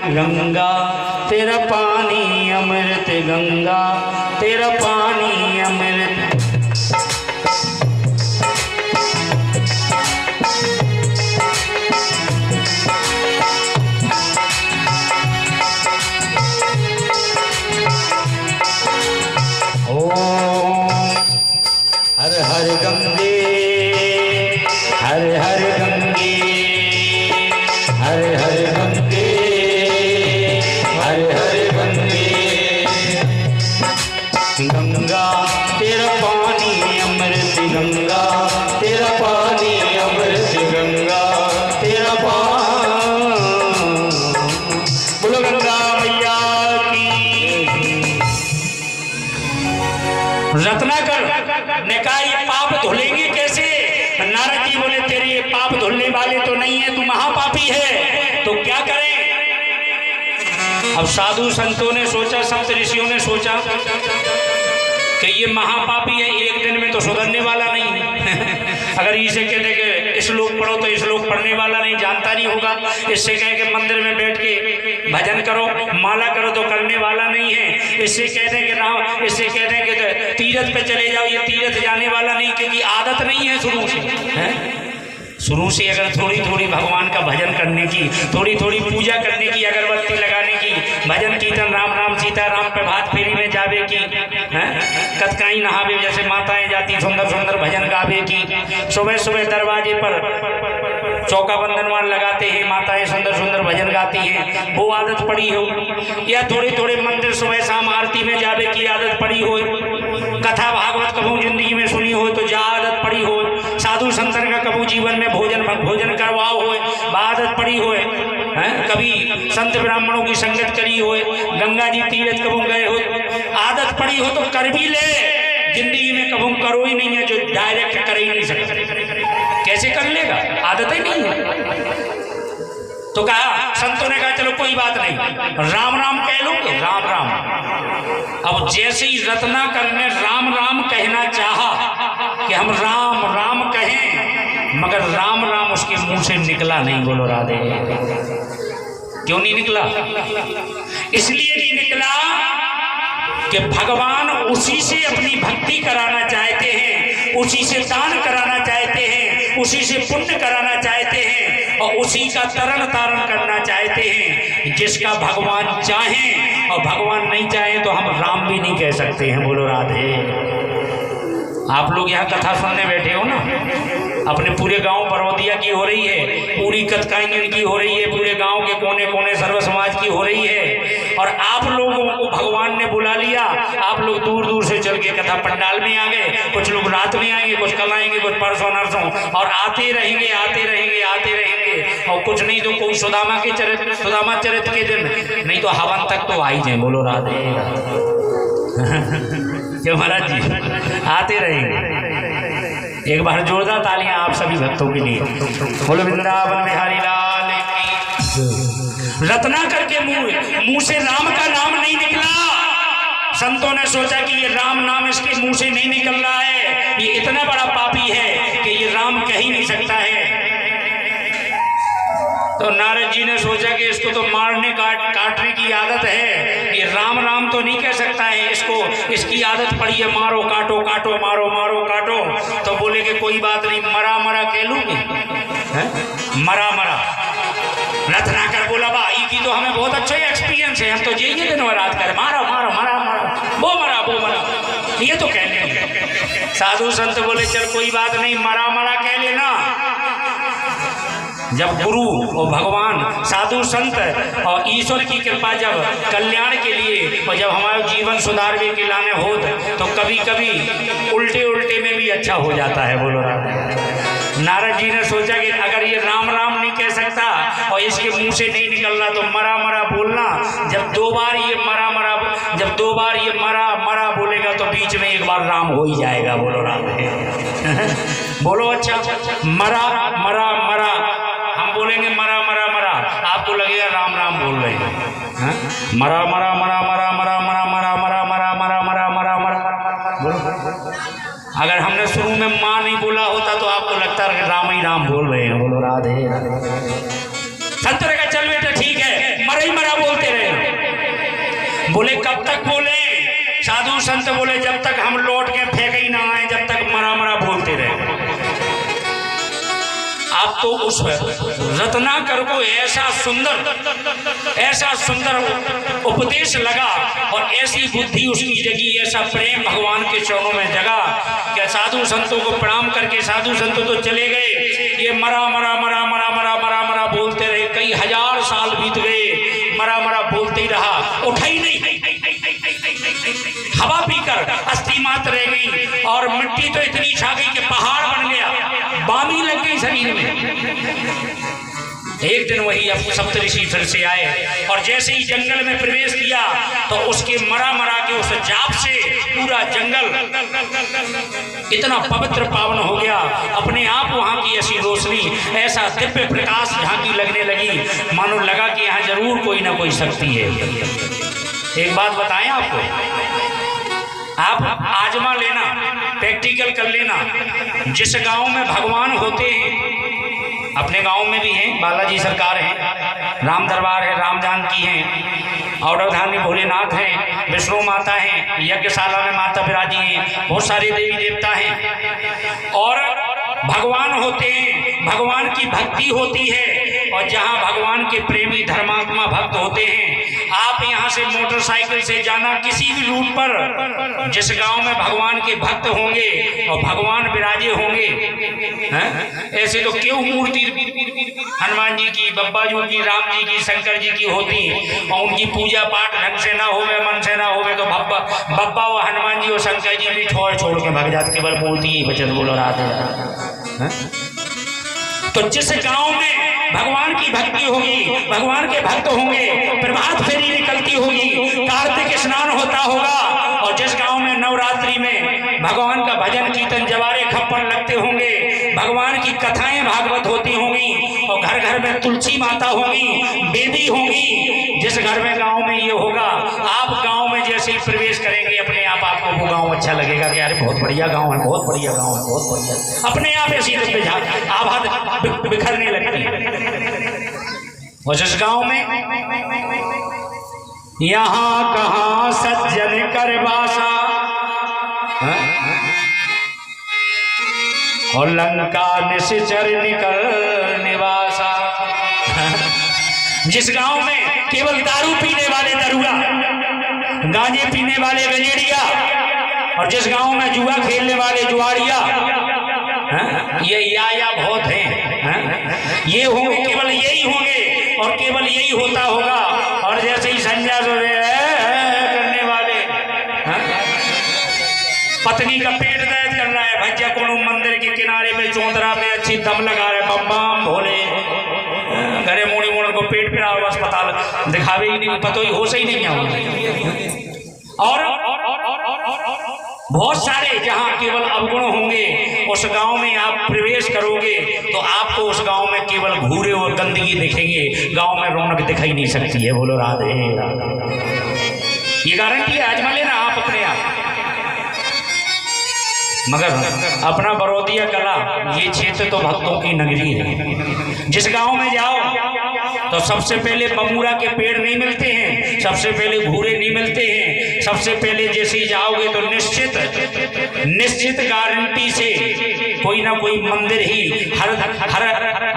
गंगा तेरा पानी अमृत, गंगा तेरा पानी अमृत। हर हर गंगे, हर हर गंगे, हर हर गंगे, हर हर गंगे। गंगा तेरा पानी अमृत, गंगा तेरा पानी अमृत, गंगा तेरा पानी। बोलो गंगा मैया की। रत्नाकर ने कहा ये पाप धुलेंगे कैसे? नारद जी बोले तेरे ये पाप धुलने वाले तो नहीं है, तू महापापी है, तो क्या करें? अब साधु संतों ने सोचा, सप्त ऋषियों ने सोचा कि ये महापापी है, एक दिन में तो सुधरने वाला नहीं है। अगर इसे कहते कि श्लोक पढ़ो तो श्लोक पढ़ने वाला नहीं, जानता नहीं होगा। इससे कह के मंदिर में बैठ के भजन करो, माला करो तो करने वाला नहीं है। इससे कहते हैं कि राम, इससे कहते हैं कि तीर्थ पे चले जाओ, ये तीर्थ जाने वाला नहीं, क्योंकि आदत नहीं है शुरू से, है? शुरू से अगर थोड़ी थोड़ी भगवान का भजन करने की, थोड़ी थोड़ी पूजा करने की, अगरबत्ती लगाने की, भजन कीर्तन राम राम सीता राम पे भात फेरी में जावे की, कतकाई नहावे जैसे माताएं जाती, सुंदर सुंदर भजन गावे की, सुबह सुबह दरवाजे पर चौका बंधनवान लगाते हैं, माताएं सुंदर सुंदर भजन गाती हैं, वो आदत पड़ी हो। या थोड़े थोड़े मंदिर सुबह शाम आरती में जावे की आदत पड़ी हो। कथा भागवत कबू जिंदगी में सुनी हो तो जा आदत पड़ी हो। साधु संतन का कबू जीवन में भोजन करवाओ हो, आदत पड़ी हो। कभी संत ब्राह्मणों की संगत करी हो, गंगा जी तीर्थ कबू गए हो, आदत पड़ी हो तो कर भी ले। जिंदगी में कबू करो ही नहीं है जो डायरेक्ट कर ही नहीं सकता, कैसे कर लेगा? आदत ही नहीं है। तो कहा, संतों ने कहा चलो कोई बात नहीं, राम राम कह लो, राम राम। अब जैसे ही रत्नाकर ने राम राम कहना चाहा कि हम राम राम कहें, मगर राम राम उसके मुंह से निकला नहीं। बोलो राधे। क्यों नहीं निकला? इसलिए नहीं निकला कि भगवान उसी से अपनी भक्ति कराना चाहते हैं, उसी से दान कराना चाहते हैं, उसी से पुण्य कराना चाहते हैं, और उसी का तरण तारण करना चाहते हैं। जिसका भगवान चाहें और भगवान नहीं चाहे तो हम राम भी नहीं कह सकते हैं। बोलो राधे। आप लोग यहाँ कथा सुनने बैठे हो ना, अपने पूरे गांव बरौदिया की हो रही है, पूरी कतकाइंगन की हो रही है, पूरे गांव के कोने कोने सर्व समाज की हो रही है, और आप लोगों को भगवान ने बुला लिया। आप लोग दूर दूर से चल के कथा पंडाल में आ गए, कुछ लोग रात में आएंगे, कुछ कल आएंगे, कुछ परसों नरसों, और आते रहेंगे आते रहेंगे आते रहेंगे। और कुछ नहीं तो कोई सुदामा चरित्र के दिन, नहीं तो हवन तक तो आ ही जाए। बोलो राधे। क्यों महाराज जी? आते रहेंगे। एक बार जोरदार तालियां आप सभी भक्तों के लिए। बोलो वृंदावन बिहारी लाल की। रत्नाकर के मुंह से राम का नाम नहीं निकला। संतों ने सोचा कि ये राम नाम इसके मुंह से नहीं निकल रहा है, ये इतना बड़ा पापी है कि ये राम कह ही नहीं सकता है। तो नारद जी ने सोचा कि इसको तो मारने काटने की आदत है, ये राम राम तो नहीं कह सकता है, इसको इसकी आदत पड़ी है मारो काटो काटो मारो मारो काटो। तो बोले कि कोई बात नहीं, मरा मरा कह लूंगी, मरा मरा। रत्नाकर बोला भाई की तो हमें बहुत अच्छा एक्सपीरियंस है, हम तो यही दिन रात कर मारो मारो मरा मरा, वो मरा, ये तो कह लेंगे। साधु संत बोले चल कोई बात नहीं, मरा मरा कह लेना। जब गुरु और भगवान, साधु संत और ईश्वर की कृपा जब कल्याण के लिए और जब हमारे जीवन सुधारने के लाने हो तो कभी कभी उल्टे उल्टे में भी अच्छा हो जाता है। बोलो राधे। नारद जी ने सोचा कि अगर ये राम राम नहीं कह सकता और इसके मुंह से नहीं निकल रहा तो मरा मरा बोलना। जब दो बार ये मरा मरा बोलेगा तो बीच में एक बार राम हो ही जाएगा। बोलो राधे। बोलो अच्छा, मरा मरा मरा, हम बोलेंगे मरा मरा मरा, आपको लगेगा राम राम बोल रहे हैं। मरा मरा मरा मरा मरा मरा मरा मरा मरा मरा मरा मरा मरा। अगर हमने शुरू में माँ नहीं बोला होता तो आपको लगता है राम ही राम बोल रहे हैं। बोलो राधे। संतरे का चल बेटा ठीक है, मरा ही मरा बोले कब तक बोले? साधु संत बोले जब तक हम लौट के फेंक ही ना आए, जब तक मरा मरा बोलते रहे। आप तो उस रत्नाकर को ऐसा सुंदर उपदेश लगा और ऐसी बुद्धि उसकी जगी, ऐसा प्रेम भगवान के चरणों में जगा कि साधु संतों को प्रणाम करके साधु संतों तो चले गए। ये मरा मरा मरा मरा मरा मरा मरा बोलते रहे, कई हजार साल बीत गए, मरा मरा बोलते ही रहा, उठा ही नहीं। हवा पीकर अस्थि मात्र रह गई और मिट्टी तो इतनी छा गई कि पहाड़ बन गया, बामी लग गई शरीर में। एक दिन वही अब सप्तऋषि फिर से आए और जैसे ही जंगल में प्रवेश किया तो उसके मरा मरा के उस जाप से पूरा जंगल इतना पवित्र पावन हो गया। अपने आप वहां की ऐसी रोशनी, ऐसा दिव्य प्रकाश झांकी लगने लगी, मानो लगा कि यहाँ जरूर कोई ना कोई शक्ति है। एक बात बताएं आपको, आप आजमा लेना, प्रैक्टिकल कर लेना। जिस गांव में भगवान होते हैं, अपने गांव में भी हैं, बालाजी सरकार हैं, राम दरबार है, राम जानकी हैं, औरधाम में भोलेनाथ हैं, विष्णु माता हैं, यज्ञशाला में माता विराजी हैं, बहुत सारे देवी देवता हैं और भगवान होते हैं। भगवान की भक्ति होती है और जहाँ भगवान के प्रेमी धर्मात्मा भक्त होते हैं, आप यहाँ से मोटरसाइकिल से जाना किसी भी रूट पर, जिस गांव में भगवान के भक्त होंगे और भगवान विराजे होंगे, ऐसे तो क्यों मूर्ति हनुमान जी की, बब्बा जी की, राम जी की, शंकर जी की होती और उनकी पूजा पाठ ढंग से ना होवे, मन से ना होवे तो बब्बा और हनुमान जी और शंकर जी भी छोड़ के भग जाते, केवल बोलती ही वचन बोलो राधे। तो जिस गांव में भगवान की भक्ति होगी, भगवान के भक्त होंगे, प्रभात फेरी निकलती होगी, कार्तिक स्नान होता होगा और जिस गांव में नवरात्रि में भगवान का भजन कीर्तन जवारे खप्पड़ लगते होंगे, भगवान की कथाएं भागवत होती होंगी और घर घर में तुलसी माता होगी, बेदी होगी, जिस घर में गांव में ये होगा, आप गांव में जैसे ही प्रवेश करेंगे अपने आप आपको वो गांव अच्छा लगेगा कि अरे बहुत बढ़िया गांव है, बहुत बढ़िया गांव है, बहुत बढ़िया, अपने आप ऐसी आवाज बिखरने लगती है। और जिस गांव में यहाँ कहाँ सज्जन कर वासा और लंका निश्चर निकल निवासा, जिस गांव में केवल दारू पीने वाले दरुआ, गांजे पीने वाले गजेड़िया और जिस गांव में जुआ खेलने वाले जुआरिया, ये या बहुत हैं, ये होंगे, केवल यही होंगे और केवल यही होता होगा। और जैसे ही संन्यास करने वाले, पत्नी का पेट दर्द कर रहा है, भैया कोनो मंदिर के किनारे पे चौंतरा पे अच्छी दम लगा रहे, बम बम भोले, घरे मोड़ी मोड़ को पेट पे आओ, अस्पताल दिखावे ही नहीं, पता ही होश ही नहीं है। और बहुत सारे जहाँ केवल अवगुण होंगे, उस गांव में आप प्रवेश करोगे तो आपको उस गांव में केवल घूरे और गंदगी दिखेंगे, गांव में रौनक दिखाई नहीं सकती है। बोलो राधे राधे। ये गारंटी है, आजमा लेना आप अपने आप। मगर अपना बरोदिया कला ये क्षेत्र तो भक्तों की नगरी है। जिस गांव में जाओ तो सबसे पहले बमूरा के पेड़ नहीं मिलते हैं, सबसे पहले घूरे नहीं मिलते हैं, सबसे पहले जैसे ही जाओगे तो निश्चित गारंटी से कोई ना कोई मंदिर ही हर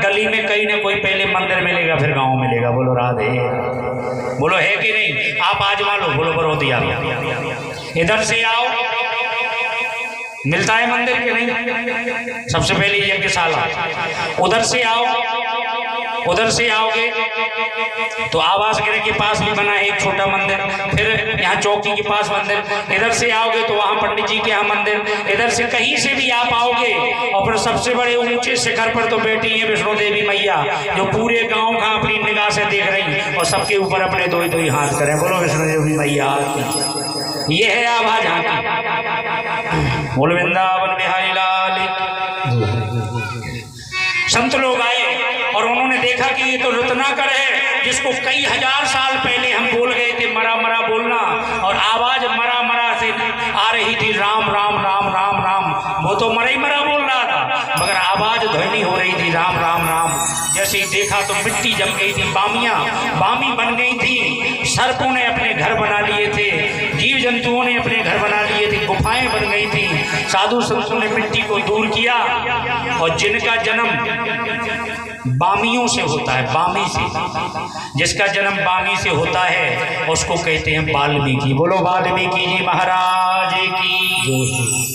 गली में कहीं ना कोई पहले मंदिर मिलेगा, फिर गांव मिलेगा। बोलो राधे, बोलो है कि नहीं? आप आजमा लो, बोलो बरोदिया। इधर से आओ, मिलता है मंदिर के नहीं? सबसे पहले यज्ञशाला। उधर से आओ, उधर से आओगे तो आवास गृह के पास भी बना है एक छोटा मंदिर, फिर यहाँ चौकी के पास मंदिर। इधर से आओगे तो वहाँ पंडित जी के यहाँ मंदिर। इधर से कहीं से भी आप आओगे और फिर सबसे बड़े ऊंचे शिखर पर तो बैठी है वैष्णो देवी मैया, जो पूरे गांव का अपनी निगाह से देख रही और सबके ऊपर अपने दो ही हाथ करें। बोलो वैष्णो देवी मैया, ये है आवाज यहाँ। बोल वृंदावन बिहारी लाल। संत लोग आए और उन्होंने देखा कि ये तो रत्नाकर है, जिसको कई हजार साल पहले हम बोल गए थे मरा मरा बोलना, और आवाज मरा मरा से आ रही थी राम राम राम राम राम। वो तो मरा ही मरा बोल रहा था, मगर आवाज ध्वनि हो रही थी राम राम राम। जैसे ही देखा तो मिट्टी जम गई थी, बामी बन गई थी, सर्पों ने अपने घर बना लिए साधु संतों ने मिट्टी को दूर किया और जिनका जन्म बामियों से होता है, बामी से, जिसका जन्म बामी से होता है उसको कहते हैं वाल्मीकि। बोलो वाल्मीकि जी महाराज की।